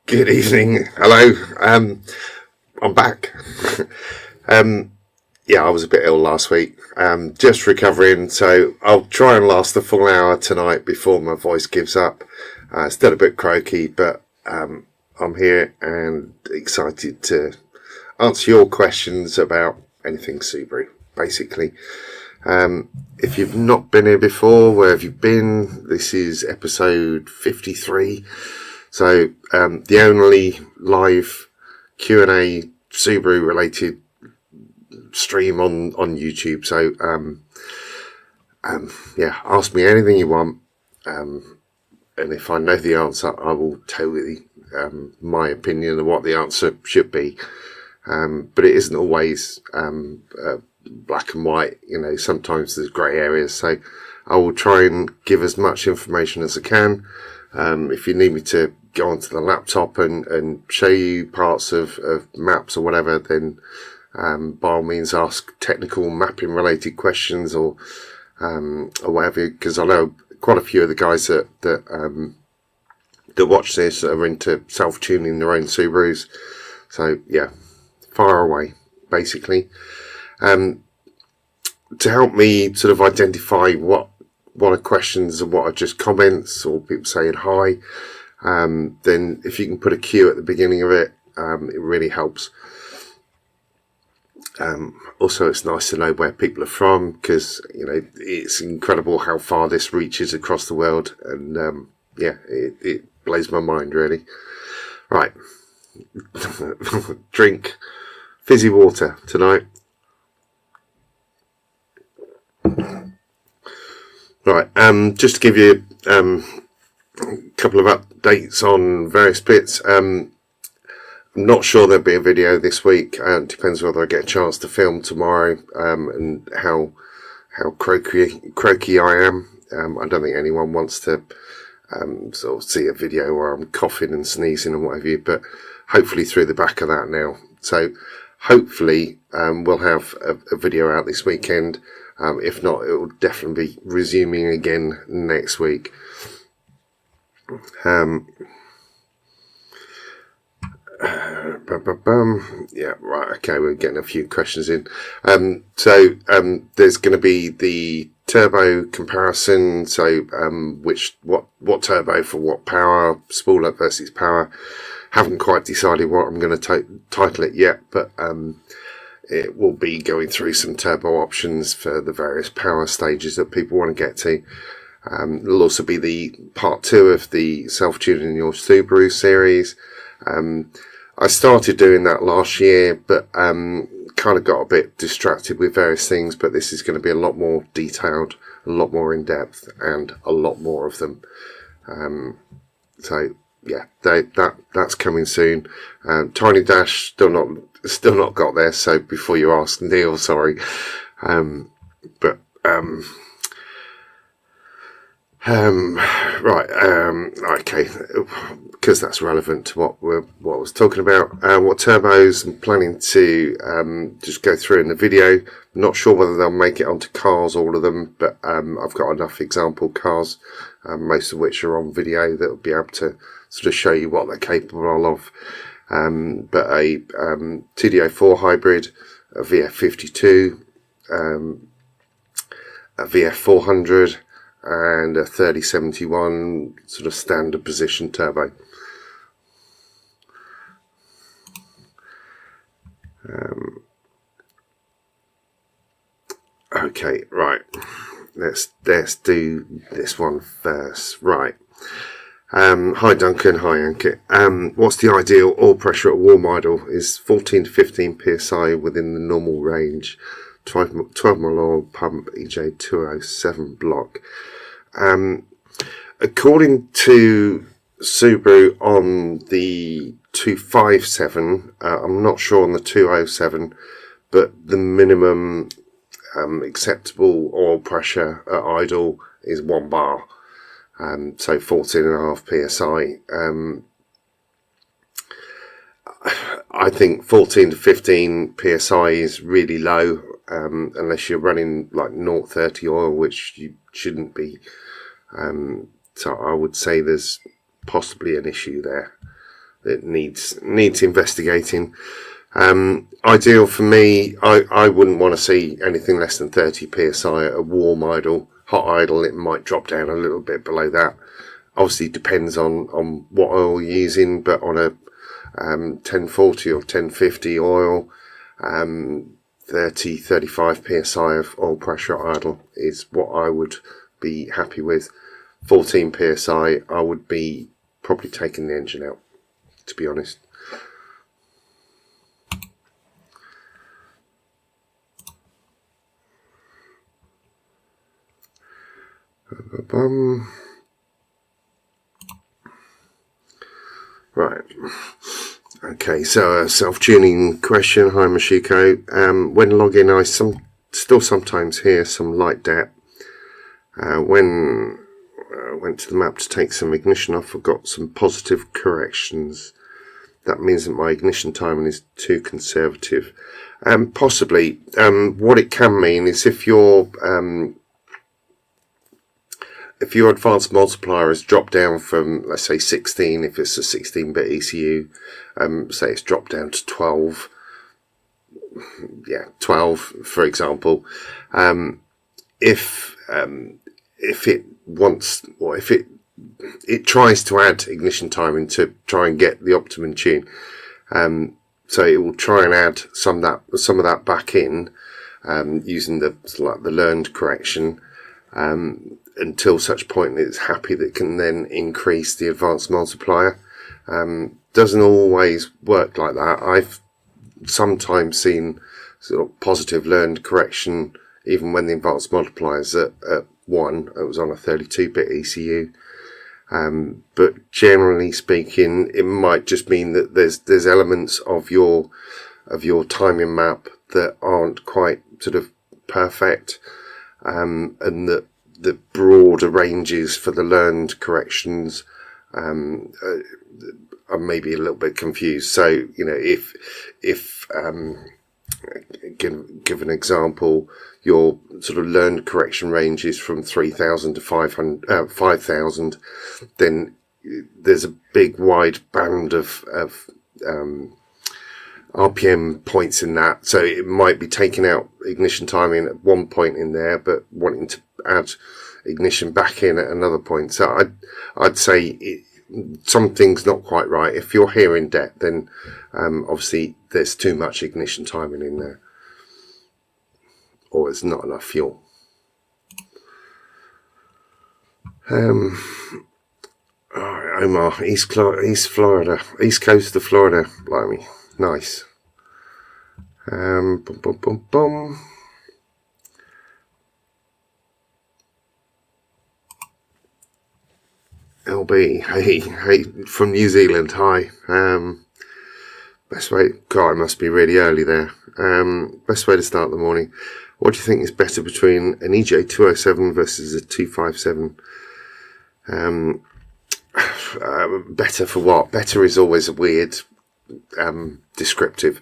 Good evening. Hello. I'm back. Yeah, I was a bit ill last week. Just recovering, so I'll try and last the full hour tonight before my voice gives up. Still a bit croaky, but I'm here and excited to answer your questions about anything Subaru, basically. If you've not been here before, where have you been? This is episode 53. So the only live Q&A Subaru related stream on YouTube. So yeah, ask me anything you want, and if I know the answer, I will tell you my opinion of what the answer should be. But it isn't always black and white. You know, sometimes there's grey areas. So I will try and give as much information as I can. If you need me to go onto the laptop and show you parts of maps or whatever, then by all means ask technical mapping related questions or whatever, because I know quite a few of the guys that watch this are into self-tuning their own Subarus. So yeah, fire away, basically. To help me sort of identify what are questions and what are just comments or people saying hi, then if you can put a Q at the beginning of it, it really helps. Also, it's nice to know where people are from, because you know it's incredible how far this reaches across the world, and yeah, it blows my mind really. Right, drink fizzy water tonight. Right, just to give you a couple of updates on various bits. I'm not sure there'll be a video this week. Depends whether I get a chance to film tomorrow, and how croaky I am. I don't think anyone wants to sort of see a video where I'm coughing and sneezing and what have you, but hopefully through the back of that now. So hopefully we'll have a video out this weekend. If not, it will definitely be resuming again next week. Yeah, right, okay, we're getting a few questions in. So there's going to be the turbo comparison. So what turbo for what power, spoiler versus power. Haven't quite decided what I'm going to title it yet, but it will be going through some turbo options for the various power stages that people want to get to. There'll also be the part 2 of the self-tuning your Subaru series. I started doing that last year, but kind of got a bit distracted with various things. But this is going to be a lot more detailed, a lot more in depth, and a lot more of them. So yeah, that's coming soon. Tiny Dash still not got there. So before you ask, Neil, sorry, but right, okay, because that's relevant to what I was talking about. What turbos I'm planning to just go through in the video. Not sure whether they'll make it onto cars, all of them, but I've got enough example cars, most of which are on video, that will be able to sort of show you what they're capable of. But a TD04 hybrid, a VF52, a VF400, and a 3071 sort of standard position turbo. Okay, right. Let's do this one first. Right. Hi Duncan, hi Ankit. What's the ideal oil pressure at warm idle? Is 14 to 15 psi within the normal range? 12 mil oil pump, EJ 207 block. According to Subaru on the 257, I'm not sure on the 207, but the minimum acceptable oil pressure at idle is 1 bar. So 14.5 psi. I think 14 to 15 psi is really low, unless you're running like 0.30 oil, which you shouldn't be. So I would say there's possibly an issue there. that needs investigating. Ideal for me, I wouldn't want to see anything less than 30 psi at a warm idle. Hot idle, it might drop down a little bit below that. Obviously depends on what oil you're using, but on a 1040 or 1050 oil, 35 psi of oil pressure at idle is what I would be happy with. 14 psi, I would be probably taking the engine out, to be honest. Right. Okay, so a self-tuning question. Hi, Mashiko. When logging, I still sometimes hear some light DEP. When I went to the map to take some ignition off, I got some positive corrections. That means that my ignition timing is too conservative. Possibly. What it can mean is if your advanced multiplier has dropped down from, let's say, 16, if it's a 16-bit ECU, say it's dropped down to 12, 12, for example. If it wants, or if it tries to add ignition timing to try and get the optimum tune, so it will try and add some of that back in, using the learned correction, until such point that it's happy that it can then increase the advanced multiplier. Doesn't always work like that. I've sometimes seen sort of positive learned correction even when the advanced multiplier is at 1. It was on a 32-bit ECU. But generally speaking, it might just mean that there's elements of your timing map that aren't quite sort of perfect, and that the broader ranges for the learned corrections are maybe a little bit confused. So, you know, if give an example, your sort of learned correction range is from 3,000 to 5,000, then there's a big wide band of RPM points in that. So it might be taking out ignition timing at one point in there, but wanting to add ignition back in at another point. So I'd say something's not quite right. If you're hearing DEP, then obviously there's too much ignition timing in there, or it's not enough fuel. Alright, Omar, East Florida, East Coast of Florida, blimey, nice. Boom, boom, boom, boom. LB, hey, from New Zealand, hi. Best way, God, it must be really early there. Best way to start the morning. What do you think is better between an EJ207 versus a 257? Better for what? Better is always a weird descriptive.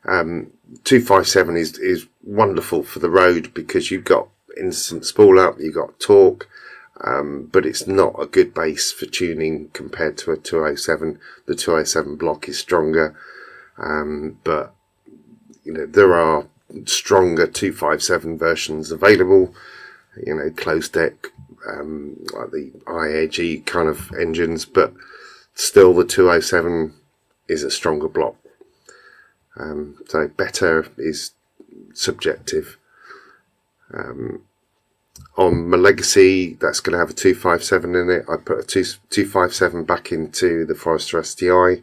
257 is wonderful for the road because you've got instant spool up, you've got torque, but it's not a good base for tuning compared to a 207. The 207 block is stronger, but you know there are stronger 257 versions available. You know, closed deck, like the IAG kind of engines, but still the 207 is a stronger block. So better is subjective. On my Legacy, that's going to have a 257 in it. I put a 257 back into the Forester STI,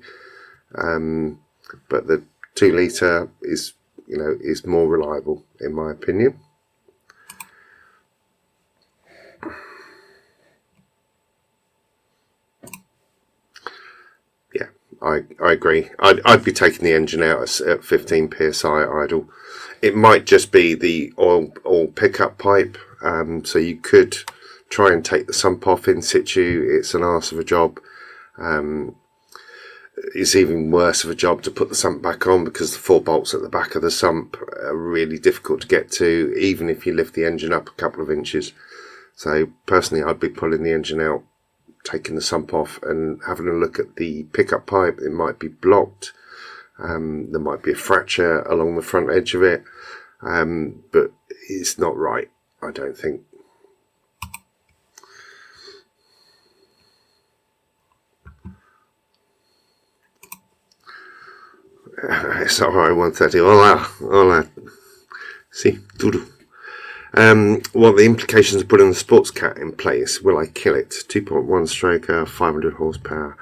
but the 2 litre is, you know, is more reliable in my opinion. Yeah, I agree. I'd be taking the engine out at 15 psi idle. It might just be the oil pickup pipe. So you could try and take the sump off in situ. It's an arse of a job. It's even worse of a job to put the sump back on because the 4 bolts at the back of the sump are really difficult to get to, even if you lift the engine up a couple of inches. So personally, I'd be pulling the engine out taking the sump off and having a look at the pickup pipe. It might be blocked. There might be a fracture along the front edge of it, but it's not right, I don't think. Sorry, 130. Hola. See, doodle. What the implications of putting the sports cat in place? Will I kill it? 2.1 stroker, 500 horsepower.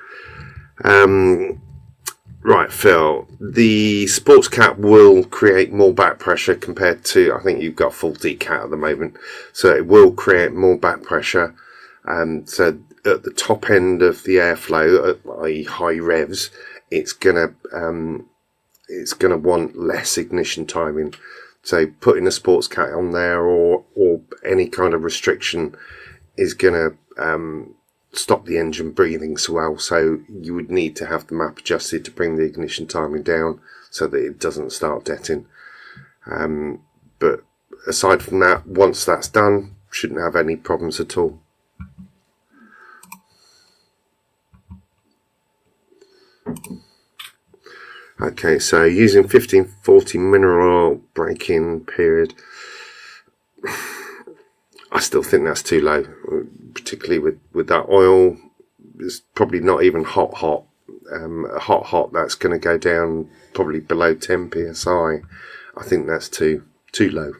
Right, Phil. The sports cat will create more back pressure compared to, I think you've got full D cat at the moment, so it will create more back pressure. So at the top end of the airflow, i.e. high revs, it's gonna want less ignition timing. So putting a sports cat on there or any kind of restriction is gonna stop the engine breathing so well. So you would need to have the map adjusted to bring the ignition timing down so that it doesn't start detting. But aside from that, once that's done, shouldn't have any problems at all. Okay, so using 1540 mineral oil break-in period, I still think that's too low, particularly with that oil. It's probably not even hot. Hot, that's going to go down probably below 10 psi. I think that's too low.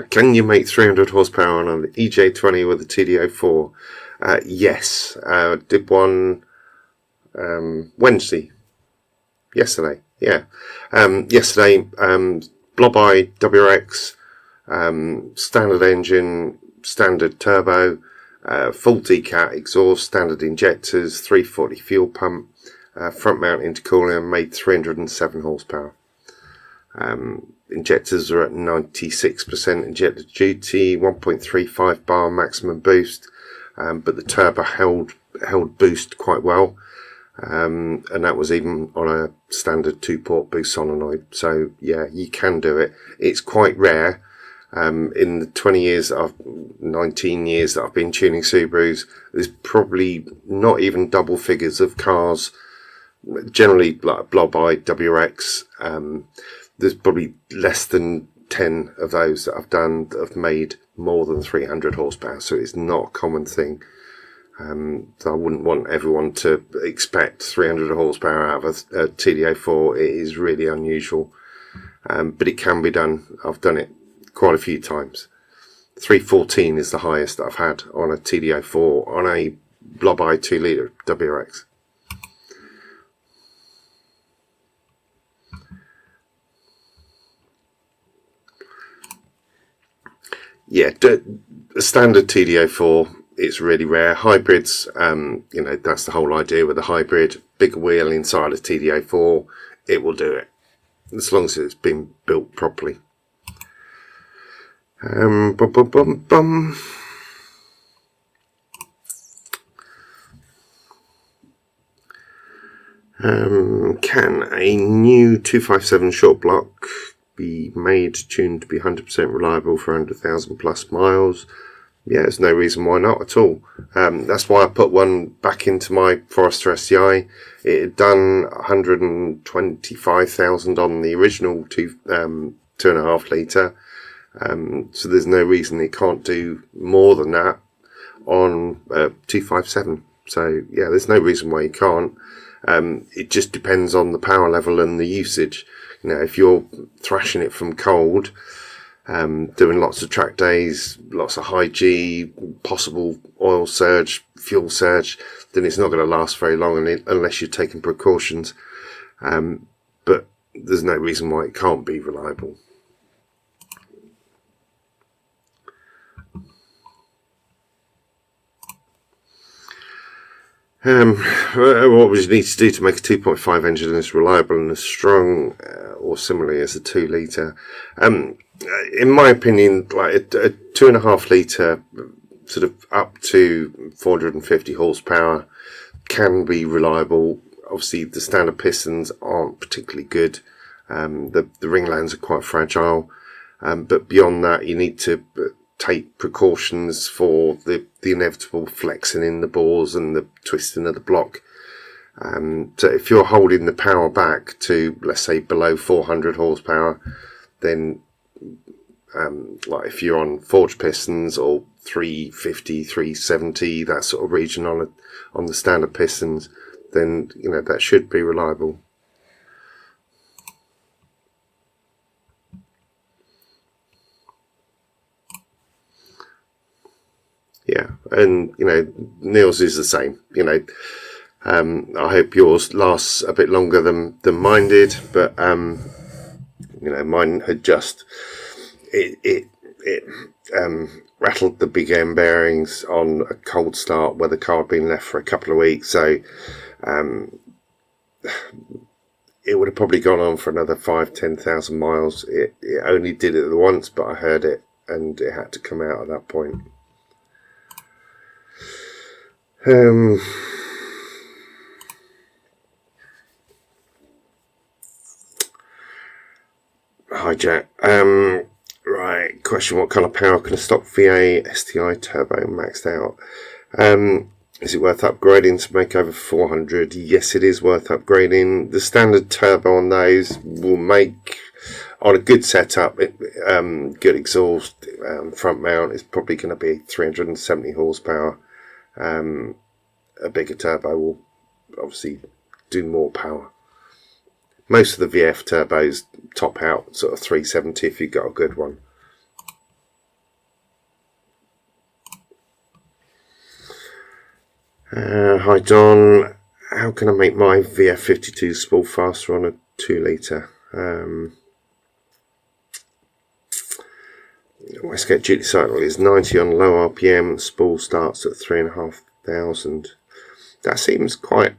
Can you make 300 horsepower on an EJ20 with a TD04? Yes. Did one yesterday. Yeah. Yesterday, blob eye WRX, standard engine, standard turbo, full DCAT exhaust, standard injectors, 340 fuel pump, front mount intercooler, made 307 horsepower. Injectors are at 96% injector duty, 1.35 bar maximum boost, but the turbo held boost quite well, and that was even on a standard 2-port boost solenoid. So yeah, you can do it. It's quite rare. In the 19 years that I've been tuning Subarus, there's probably not even double figures of cars, generally like blob eye WRX. There's probably less than 10 of those that I've done that have made more than 300 horsepower, so it's not a common thing. So I wouldn't want everyone to expect 300 horsepower out of a TD04. It is really unusual, but it can be done. I've done it quite a few times. 314 is the highest that I've had on a TD04 on a blob eye 2-litre WRX. Yeah, a standard TD04, it's really rare. Hybrids, that's the whole idea with a hybrid. Bigger wheel inside a TD04, it will do it, as long as it's been built properly. Can a new 257 short block be made, tuned to be 100% reliable for 100,000 plus miles? Yeah, there's no reason why not at all. That's why I put one back into my Forester SCI. It had done 125,000 on the original 2.5 litre. So there's no reason it can't do more than that on 257. So yeah, there's no reason why you can't. It just depends on the power level and the usage. If you're thrashing it from cold, doing lots of track days, lots of high G, possible oil surge, fuel surge, then it's not going to last very long unless you're taking precautions. But there's no reason why it can't be reliable. What would you need to do to make a 2.5 engine as reliable and as strong or similarly as a 2 litre? In my opinion, like a 2.5 litre sort of up to 450 horsepower can be reliable. obviously the standard pistons aren't particularly good. The ringlands are quite fragile, but beyond that, you need to take precautions for the inevitable flexing in the bores and the twisting of the block. So if you're holding the power back to, let's say, below 400 horsepower, then like if you're on forged pistons or 350, 370, that sort of region on the standard pistons, then that should be reliable. Yeah, and Neil's is the same. I hope yours lasts a bit longer than mine did, but mine had just rattled the big end bearings on a cold start where the car had been left for a couple of weeks, so it would have probably gone on for another 5,000-10,000 miles. It only did it once, but I heard it and it had to come out at that point. Hi Jack. Right, question: what kind of power can a stock V8 STI turbo maxed out? Is it worth upgrading to make over 400? Yes, it is worth upgrading. The standard turbo on those will make, on a good setup, good exhaust, front mount, is probably going to be 370 horsepower. A bigger turbo will obviously do more power. Most of the VF turbos top out sort of 370 if you've got a good one. Hi Don, how can I make my VF52 spool faster on a 2 litre? Westgate duty cycle is 90 on low RPM, spool starts at 3,500. That seems quite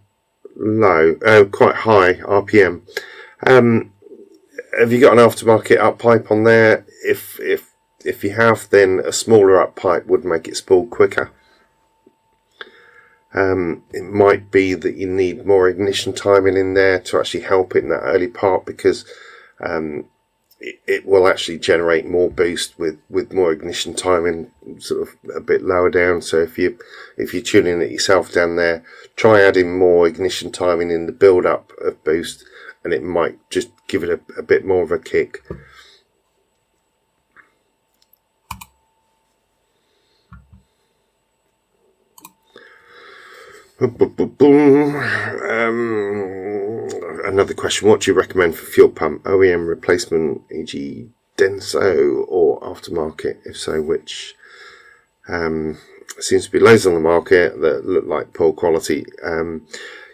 low, quite high RPM. Have you got an aftermarket up pipe on there? If you have, then a smaller up pipe would make it spool quicker. It might be that you need more ignition timing in there to actually help it in that early part, because it will actually generate more boost with more ignition timing sort of a bit lower down. So if you're tuning it yourself down there, try adding more ignition timing in the build up of boost, and it might just give it a bit more of a kick. Another question: what do you recommend for fuel pump? OEM replacement, e.g. Denso, or aftermarket? If so, which? Seems to be loads on the market that look like poor quality.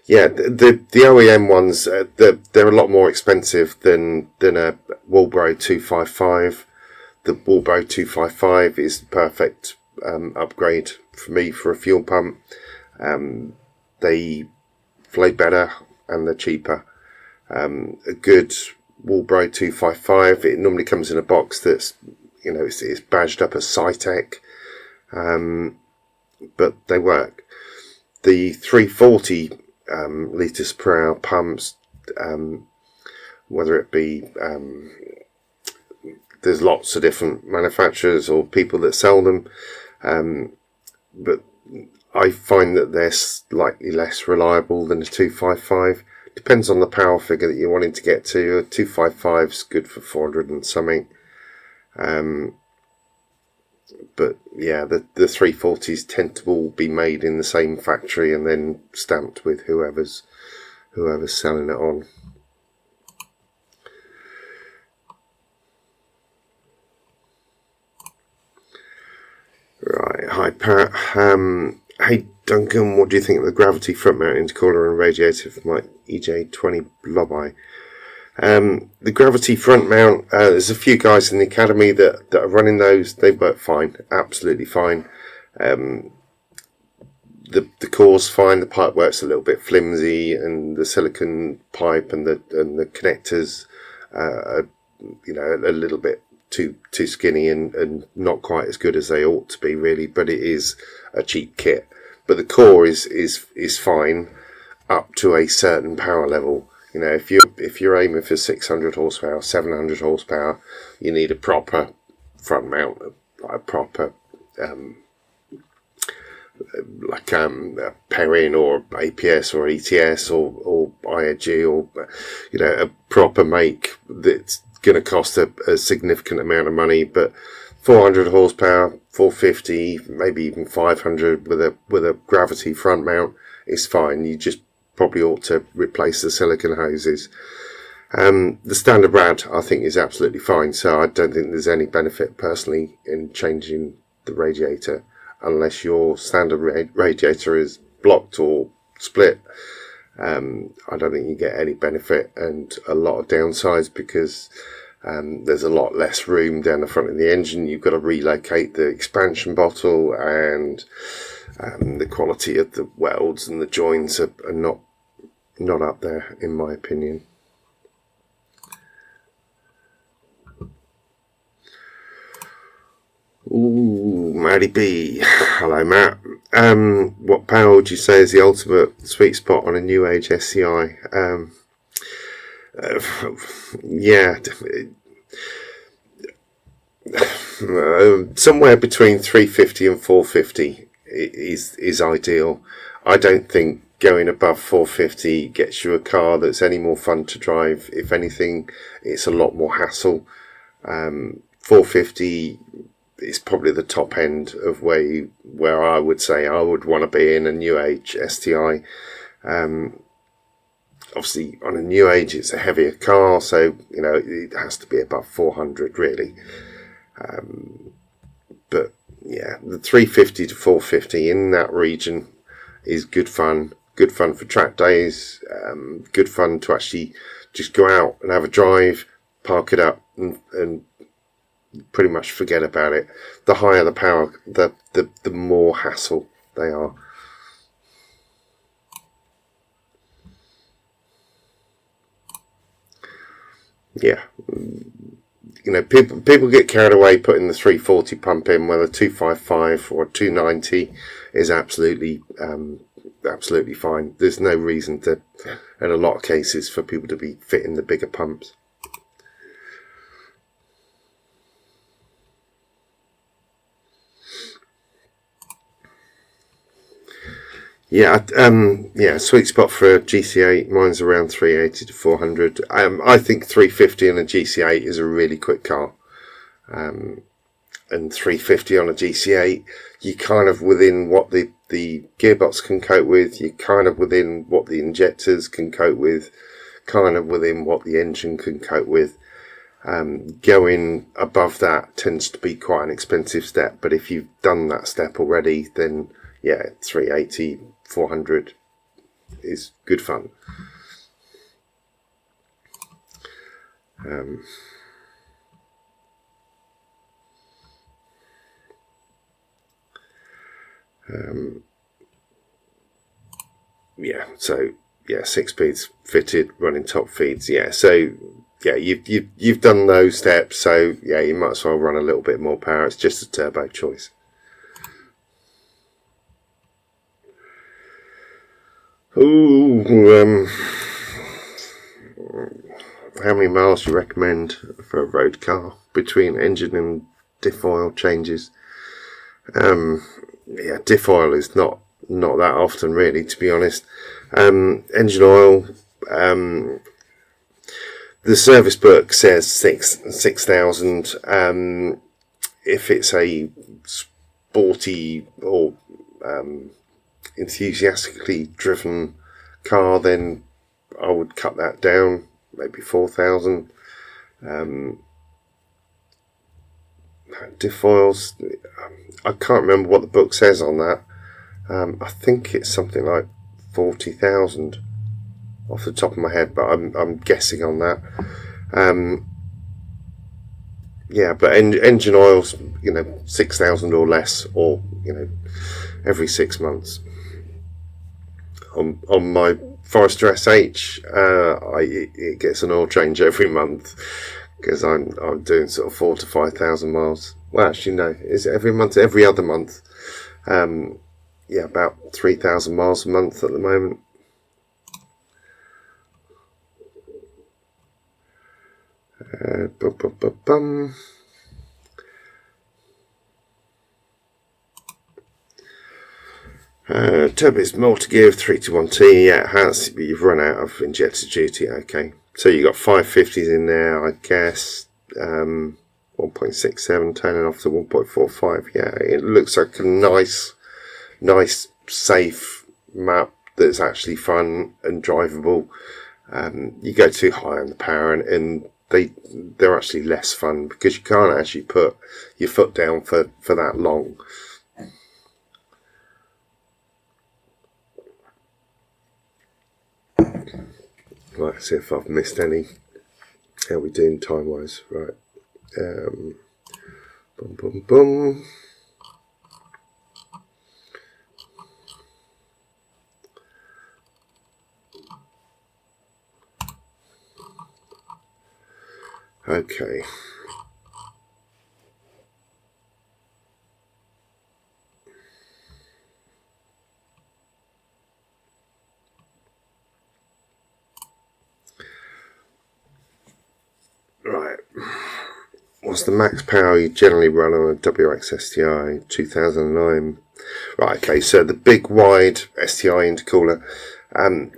Yeah, the OEM ones, they're a lot more expensive than a Walbro 255. The Walbro 255 is the perfect upgrade for me for a fuel pump. They flow better and they're cheaper. A good Walbro 255, it normally comes in a box that's, it's badged up as Cytec, but they work. The 340 litres per hour pumps, whether it be, there's lots of different manufacturers or people that sell them, but I find that they're slightly less reliable than a 255. Depends on the power figure that you're wanting to get to. A 255 is good for 400 and something. But yeah, the 340s tend to all be made in the same factory and then stamped with whoever's selling it on. Right, hi Pat. Hey Duncan, what do you think of the gravity front mount intercooler and radiator for my EJ20 Blob Eye? The gravity front mount, there's a few guys in the academy that are running those. They work fine, absolutely fine. The core's fine, the pipe works a little bit flimsy, and the silicon pipe and the connectors are a little bit too skinny and not quite as good as they ought to be, really. But it is a cheap kit. But the core is fine, up to a certain power level. You know, if you're aiming for 600 horsepower, 700 horsepower, you need a proper front mount, like a proper a Perrin or APS or ETS or IAG, or you know, a proper make that's going to cost a significant amount of money. But 400 horsepower, 450, maybe even 500 with a gravity front mount is fine. You just probably ought to replace the silicone hoses. The standard rad I think is absolutely fine, so I don't think there's any benefit personally in changing the radiator unless your standard radiator is blocked or split. I don't think you get any benefit, and a lot of downsides, because there's a lot less room down the front of the engine. You've got to relocate the expansion bottle, and the quality of the welds and the joins are not up there, in my opinion. Ooh, Matty B. Hello, Matt. What power would you say is the ultimate sweet spot on a new age SCI? Yeah, somewhere between 350 and 450 is ideal. I don't think going above 450 gets you a car that's any more fun to drive. If anything, it's a lot more hassle. 450 is probably the top end of where I would say I would want to be in a new age STI. Obviously, on a new age, it's a heavier car, so you know it has to be above 400 really. But yeah, the 350 to 450 in that region is good fun. Good fun for track days. Good fun to actually just go out and have a drive, park it up, and pretty much forget about it. The higher the power, the more hassle they are. Yeah, you know, people get carried away putting the 340 pump in, where the 255 or 290 is absolutely fine. There's no reason to, in a lot of cases, for people to be fitting the bigger pumps. Yeah, sweet spot for a GC8. Mine's around 380 to 400. I think 350 on a GC8 is a really quick car. And 350 on a GC8, you're kind of within what the gearbox can cope with. You're kind of within what the injectors can cope with. Kind of within what the engine can cope with. Going above that tends to be quite an expensive step. But if you've done that step already, then yeah, 380, 400 is good fun. So 6 speeds fitted, running top feeds. Yeah, so yeah, you've done those steps. So yeah, you might as well run a little bit more power. It's just a turbo choice. Ooh, how many miles do you recommend for a road car between engine and diff oil changes? Yeah, diff oil is not that often really, to be honest. Engine oil, the service book says 6,000. If it's a sporty or enthusiastically driven car, then I would cut that down, maybe 4,000. Diff oils, I can't remember what the book says on that. I think it's something like 40,000 off the top of my head, but I'm guessing on that. Yeah, but engine oils, 6,000 or less, or every 6 months. On my Forester SH, it gets an oil change every month, because I'm doing sort of 4,000 to 5,000 miles. Well, actually no, is it every month? Every other month. Yeah, about 3,000 miles a month at the moment. Turbo's multi-gear 321T, yeah, it has, but you've run out of injector duty. Okay, so you got 550s in there, I guess. 1.67 turning off to 1.45. Yeah, it looks like a nice, safe map that's actually fun and drivable. You go too high on the power, and they're actually less fun because you can't actually put your foot down for that long. Right, let's see if I've missed any. How are we doing time wise? Right. Boom. Okay. Right. What's the max power you generally run on a WX STI 2009? Right, okay, so the big wide STI intercooler,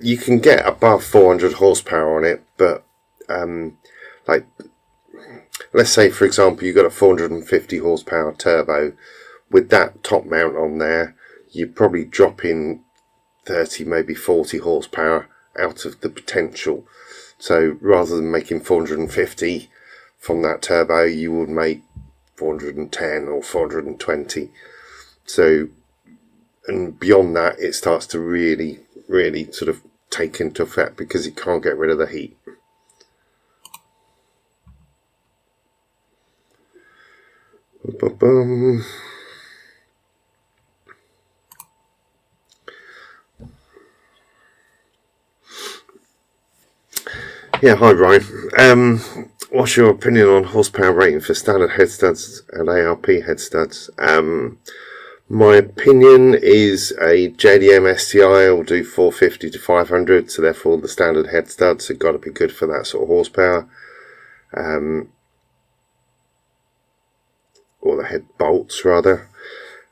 you can get above 400 horsepower on it, but like, let's say for example you've got a 450 horsepower turbo. With that top mount on there, you're probably dropping 30, maybe 40 horsepower out of the potential. So rather than making 450 from that turbo, you would make 410 or 420. So, and beyond that, it starts to really sort of take into effect because it can't get rid of the heat. Boom. Yeah, hi Ryan. What's your opinion on horsepower rating for standard head studs and ARP head studs? My opinion is a JDM STI will do 450 to 500, so therefore the standard head studs have got to be good for that sort of horsepower. Or the head bolts rather.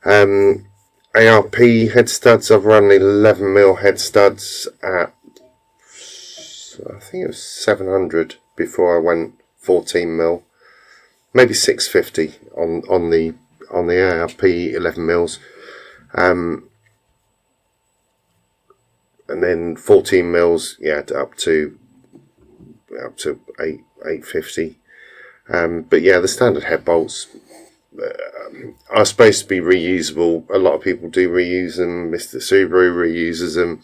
ARP head studs, I've run 11mm head studs at, I think it was 700 before I went 14mm, maybe 650 on the ARP 11mm, and then 14mm, yeah, up to 850. But yeah, the standard head bolts are supposed to be reusable. A lot of people do reuse them. Mr. Subaru reuses them.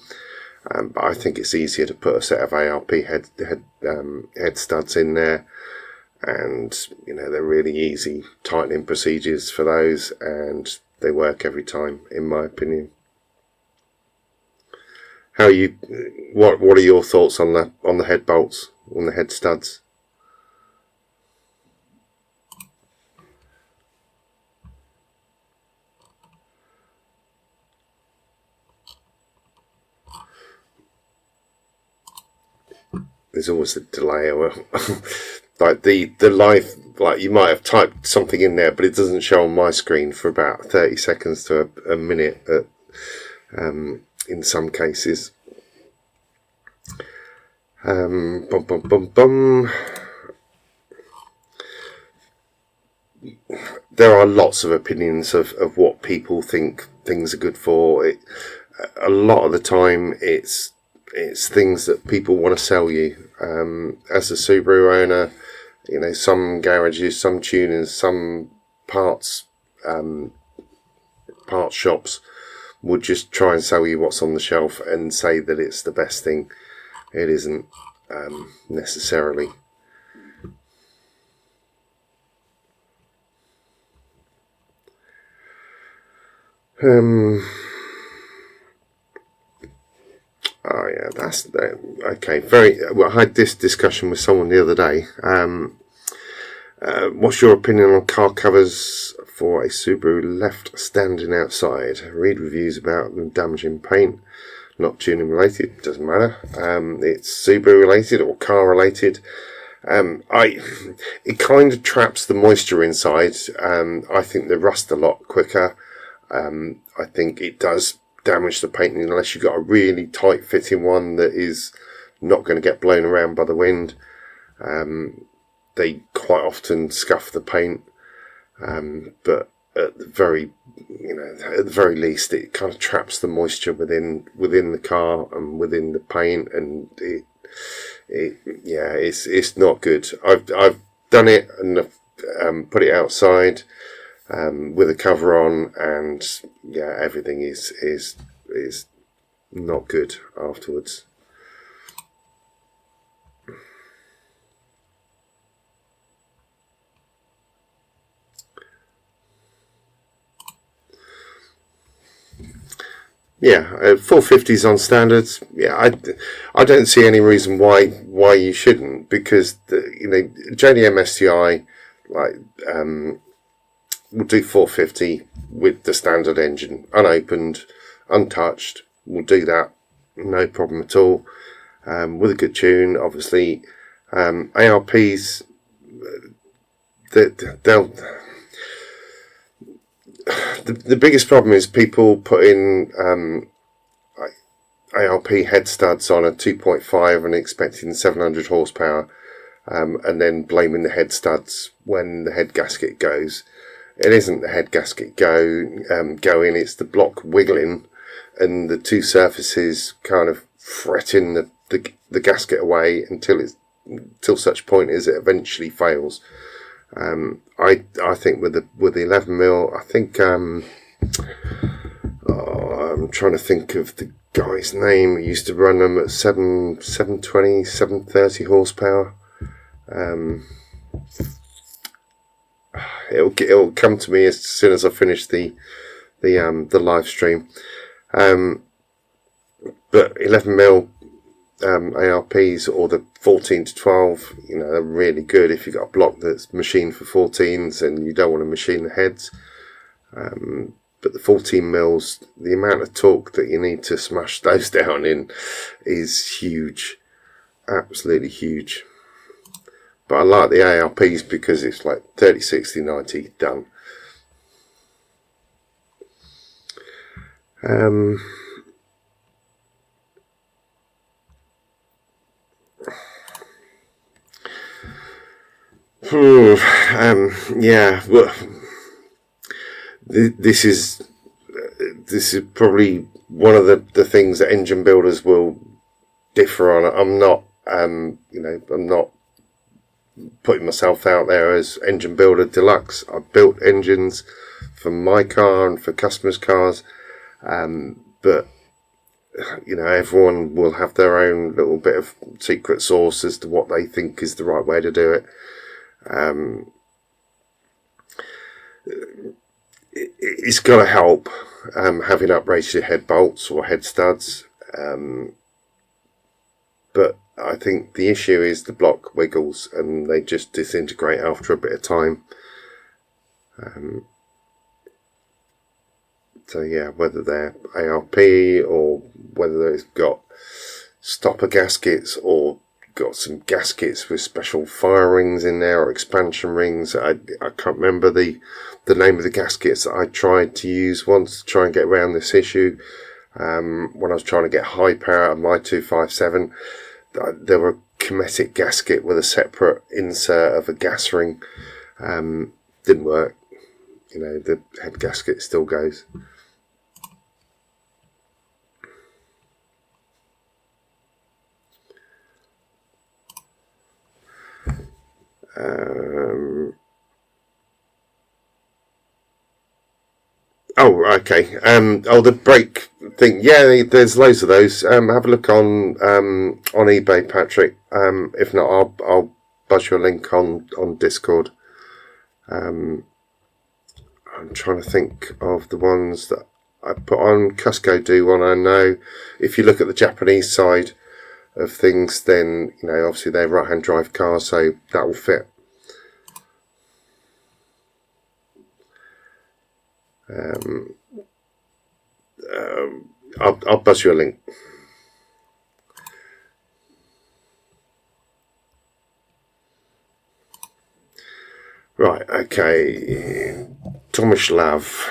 But I think it's easier to put a set of ARP head studs in there, and you know, they're really easy tightening procedures for those, and they work every time, in my opinion. How are you? What are your thoughts on the head bolts, on the head studs? There's always a delay, or like the live, like you might have typed something in there, but it doesn't show on my screen for about 30 seconds to a minute in some cases. There are lots of opinions of what people think things are good for. A lot of the time it's things that people want to sell you. As a Subaru owner, you know, some garages, some tuners, some parts shops would just try and sell you what's on the shelf and say that it's the best thing. It isn't necessarily. Oh yeah, that's okay. Very well. I had this discussion with someone the other day. What's your opinion on car covers for a Subaru left standing outside? Read reviews about them damaging paint. Not tuning related, doesn't matter. It's Subaru related or car related. It kind of traps the moisture inside. I think they rust a lot quicker. I think it does damage the paint unless you've got a really tight fitting one that is not going to get blown around by the wind. They quite often scuff the paint, but at the very least, it kind of traps the moisture within the car and within the paint, and it's not good. I've done it and put it outside with a cover on, and yeah, everything is not good afterwards. Yeah, 450s on standards. Yeah, I don't see any reason why you shouldn't, because JDM STI will do 450 with the standard engine, unopened, untouched. We'll do that, no problem at all, with a good tune. Obviously, ARPs, they'll. The biggest problem is people putting ARP head studs on a 2.5 and expecting 700 horsepower, and then blaming the head studs when the head gasket goes. It isn't the head gasket going, it's the block wiggling and the two surfaces kind of fretting the gasket away until such point as it eventually fails. I think with the 11mm, I think I'm trying to think of the guy's name. He used to run them at 720, 730 horsepower. It'll come to me as soon as I finish the live stream. But 11mm ARPs or the 14 to 12, they're really good if you've got a block that's machined for 14s and you don't want to machine the heads. But the 14mm, the amount of torque that you need to smash those down in is huge, absolutely huge. But I like the ARPs because it's like 30, 60, 90 done. Yeah, well, this is probably one of the things that engine builders will differ on. I'm not I'm not putting myself out there as engine builder deluxe. I've built engines for my car and for customers' cars, but everyone will have their own little bit of secret sauce as to what they think is the right way to do it. It's got to help having uprated head bolts or head studs, but I think the issue is the block wiggles and they just disintegrate after a bit of time. So yeah, whether they're ARP or whether they've got stopper gaskets or got some gaskets with special fire rings in there or expansion rings. I can't remember the name of the gaskets that I tried to use once to try and get around this issue. When I was trying to get high power out of my 257, there were a Kinetic gasket with a separate insert of a gas ring. Didn't work. The head gasket still goes. Oh, okay. The brake thing. Yeah, there's loads of those. Have a look on eBay, Patrick. If not, I'll buzz you a link on Discord. I'm trying to think of the ones that I put on. Cusco do one, I know. If you look at the Japanese side of things, then obviously they're right-hand drive cars, so that will fit. I'll buzz you a link. Right, okay. Tomislav.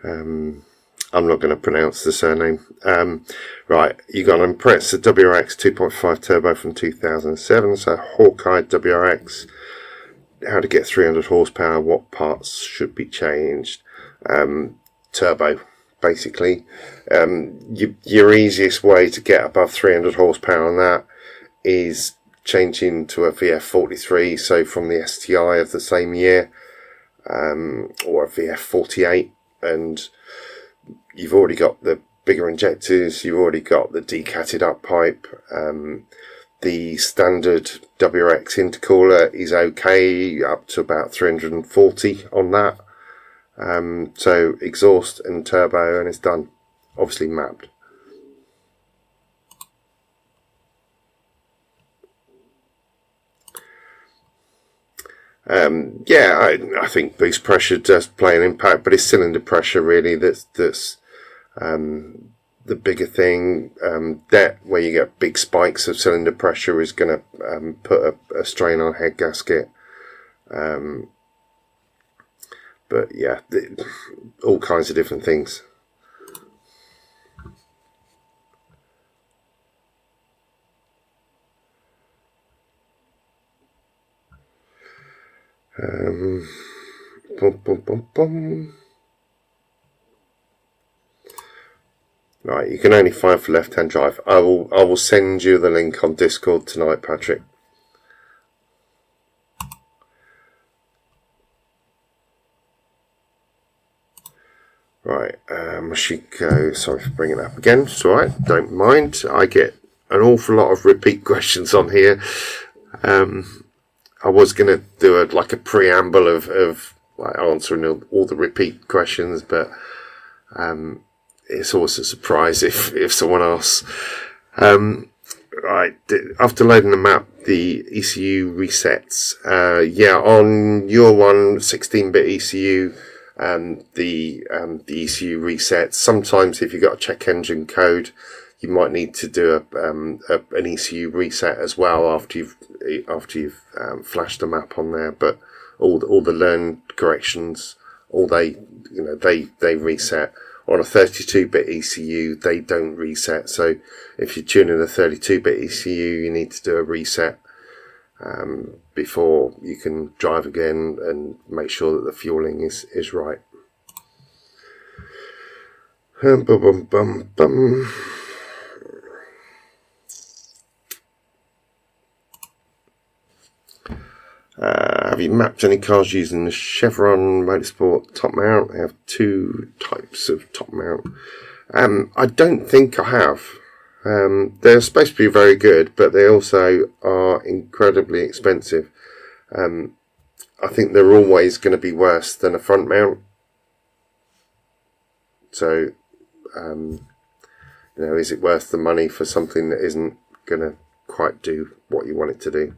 I'm not going to pronounce the surname. Right, you got an Impreza WRX 2.5 turbo from 2007. So Hawkeye WRX. How to get 300 horsepower. What parts should be changed? Turbo, basically. Your easiest way to get above 300 horsepower on that is changing to a VF43. So from the STI of the same year, or a VF48, and you've already got the bigger injectors, you've already got the decatted up pipe. The standard WRX intercooler is okay up to about 340 on that. So exhaust and turbo, and it's done. Obviously mapped. Yeah, I think boost pressure does play an impact, but it's cylinder pressure really that's the bigger thing. That where you get big spikes of cylinder pressure is going to put a strain on head gasket. But yeah, all kinds of different things. Right, you can only find for left-hand drive. I will send you the link on Discord tonight, Patrick. Right, Mashiko, sorry for bringing it up again. It's alright, don't mind. I get an awful lot of repeat questions on here. I was going to do a preamble of like answering all the repeat questions, but it's always a surprise if someone asks. Right, after loading the map, the ECU resets. Yeah, on your one, 16-bit ECU, the ECU resets. Sometimes if you've got a check engine code, you might need to do an ECU reset as well after you've flashed the map on there. But all the learn corrections, they reset. On a 32-bit ECU, they don't reset. So if you're tuning a 32-bit ECU, you need to do a reset before you can drive again and make sure that the fueling is right. Have you mapped any cars using the Chevron Motorsport top mount? I have two types of top mount. I don't think I have. They're supposed to be very good, but they also are incredibly expensive. I think they're always going to be worse than a front mount. So, is it worth the money for something that isn't going to quite do what you want it to do?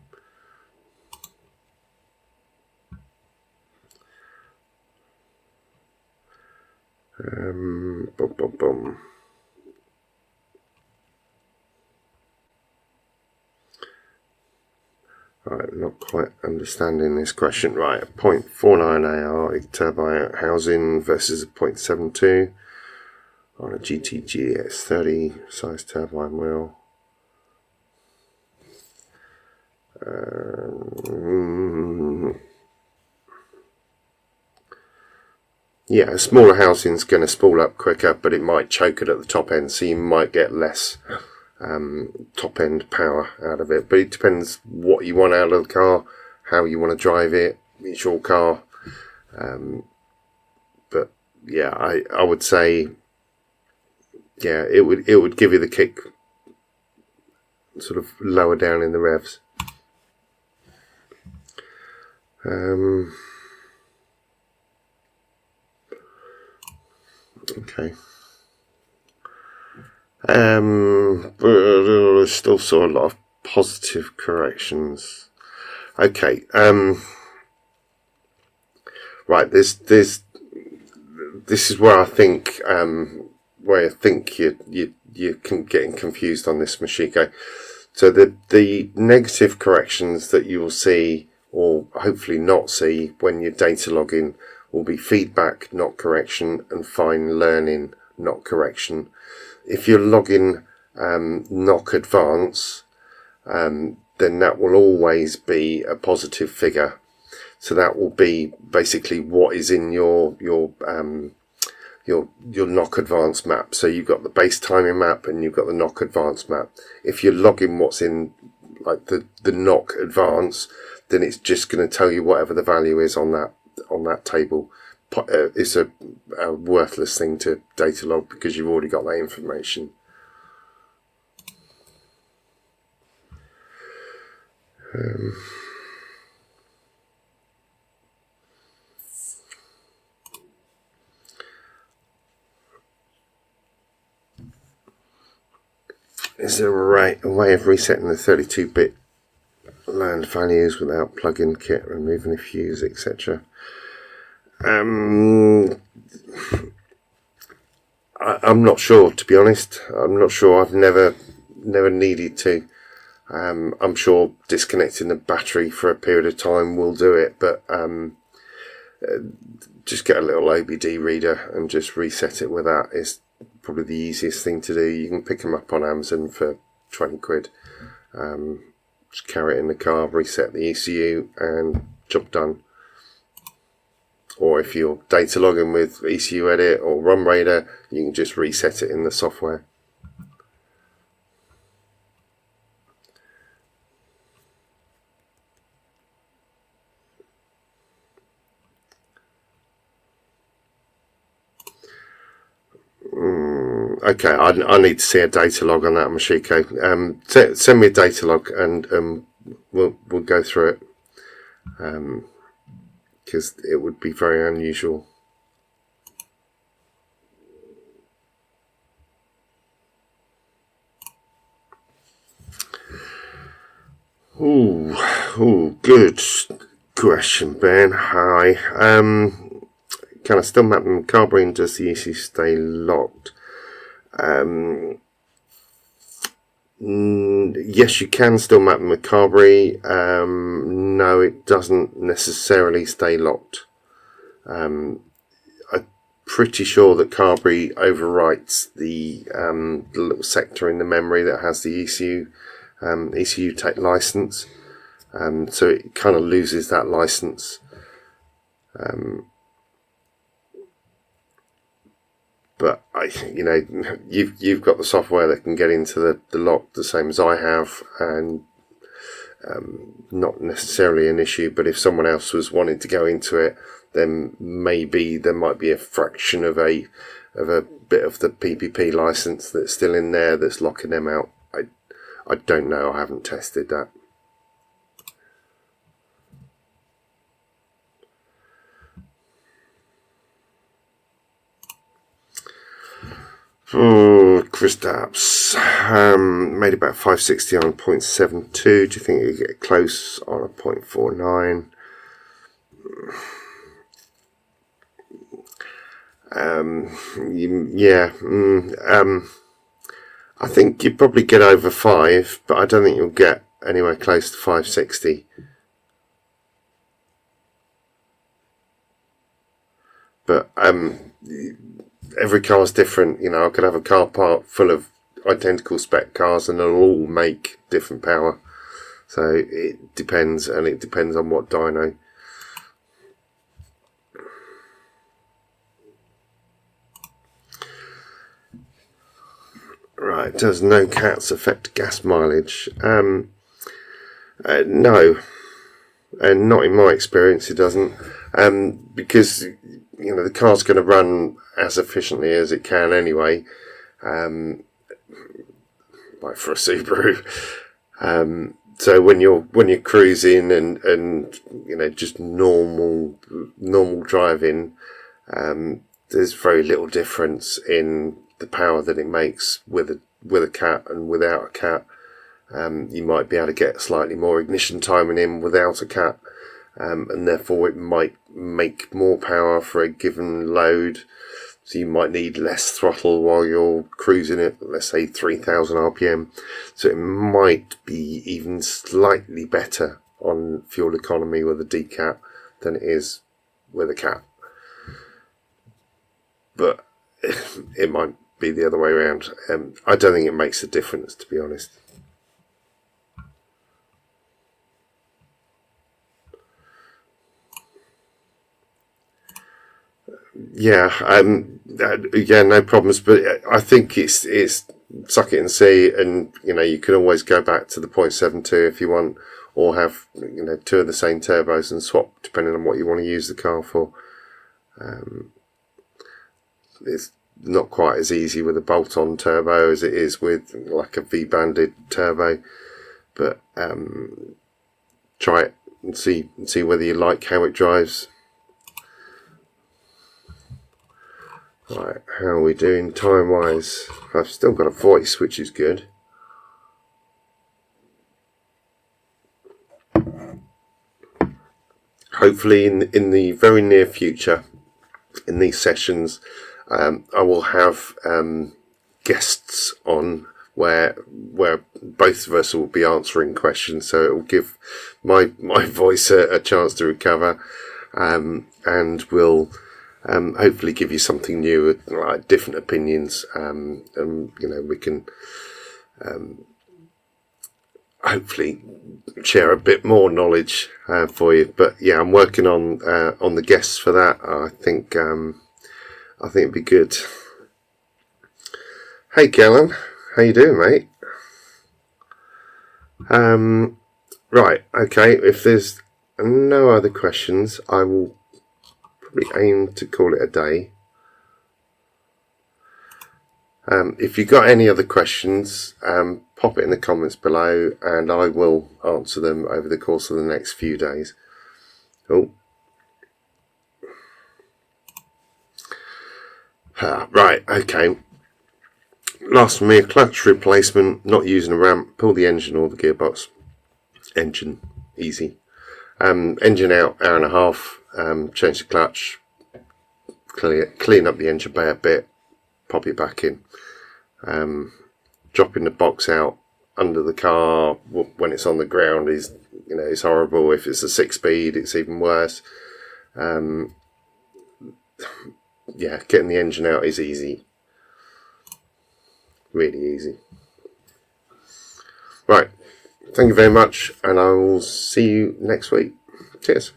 Right, not quite understanding this question. Right, a 0.49 AR turbo housing versus a 0.72 on a GTG X30 size turbine wheel. Yeah, a smaller housing is going to spool up quicker, but it might choke it at the top end, so you might get less top end power out of it. But it depends what you want out of the car, how you want to drive it. It's your car. But yeah, I would say, yeah, it would give you the kick sort of lower down in the revs. Okay. But still saw a lot of positive corrections. Okay. Right. This is where I think you can getting confused on this, Mashiko. So the negative corrections that you will see or hopefully not see when you're data logging, will be feedback, not correction, and fine learning, not correction. If you're logging knock advance, then that will always be a positive figure. So that will be basically what is in your knock advance map. So you've got the base timing map and you've got the knock advance map. If you're logging what's in like the knock advance, then it's just going to tell you whatever the value is on that table. It's a worthless thing to data log because you've already got that information. Is there a way of resetting the 32-bit land values without plug-in kit, removing a fuse, etc.? I'm not sure, to be honest. I'm not sure. I've never needed to. I'm sure disconnecting the battery for a period of time will do it, but just get a little OBD reader and just reset it with that is probably the easiest thing to do. You can pick them up on Amazon for 20 quid. Just carry it in the car, reset the ECU, and job done. Or if you're data logging with ECU Edit or Run Radar, you can just reset it in the software. Okay, I need to see a data log on that, Mashiko. Send me a data log and we'll go through it. Because it would be very unusual. Ooh, good question, Ben. Hi. Can I still map them carbury and does the ECU stay locked? Yes, you can still map them with carbury. No, it doesn't necessarily stay locked. I'm pretty sure that carbury overwrites the little sector in the memory that has the ECU tech license, so it kind of loses that license. But you've got the software that can get into the lock the same as I have, and not necessarily an issue. But if someone else was wanting to go into it, then maybe there might be a fraction of a bit of the PPP license that's still in there that's locking them out. I don't know. I haven't tested that. Kristaps made about 560 on 0.72. Do you think you get close on a 0.49? I think you'd probably get over 5, but I don't think you'll get anywhere close to 560. But every car is different. I could have a car park full of identical spec cars and they'll all make different power. So it depends, and it depends on what dyno. Right, does no cats affect gas mileage? No, and not in my experience it doesn't, because the car's going to run as efficiently as it can anyway, like for a Subaru. So when you're cruising and just normal driving, there's very little difference in the power that it makes with a cat and without a cat. You might be able to get slightly more ignition timing in without a cat, and therefore it might make more power for a given load. So you might need less throttle while you're cruising at, let's say, 3,000 RPM. So it might be even slightly better on fuel economy with a decat than it is with a cat. But it might be the other way around. I don't think it makes a difference, to be honest. Yeah, no problems. But I think it's suck it and see, and you can always go back to the 0.72 if you want, or have two of the same turbos and swap depending on what you want to use the car for. It's not quite as easy with a bolt-on turbo as it is with like a V-banded turbo, but try it and see whether you like how it drives. Right, how are we doing time wise? I've still got a voice, which is good. Hopefully in the very near future, in these sessions, I will have guests on where both of us will be answering questions, so it will give my voice a chance to recover, and will hopefully give you something new, like different opinions, and we can hopefully share a bit more knowledge for you. But yeah, I'm working on the guests for that. I think it'd be good. Hey Kellen, how you doing, mate? Right, okay, if there's no other questions, I will probably aim to call it a day. If you've got any other questions, pop it in the comments below, and I will answer them over the course of the next few days. Right, okay. Last for me, a clutch replacement, not using a ramp, pull the engine or the gearbox. Engine, easy. Engine out, hour and a half, change the clutch, clean up the engine bay a bit, pop it back in. Dropping the box out under the car when it's on the ground is, it's horrible. If it's a 6-speed, it's even worse. Yeah, getting the engine out is easy. Really easy. Right, thank you very much, and I will see you next week. Cheers.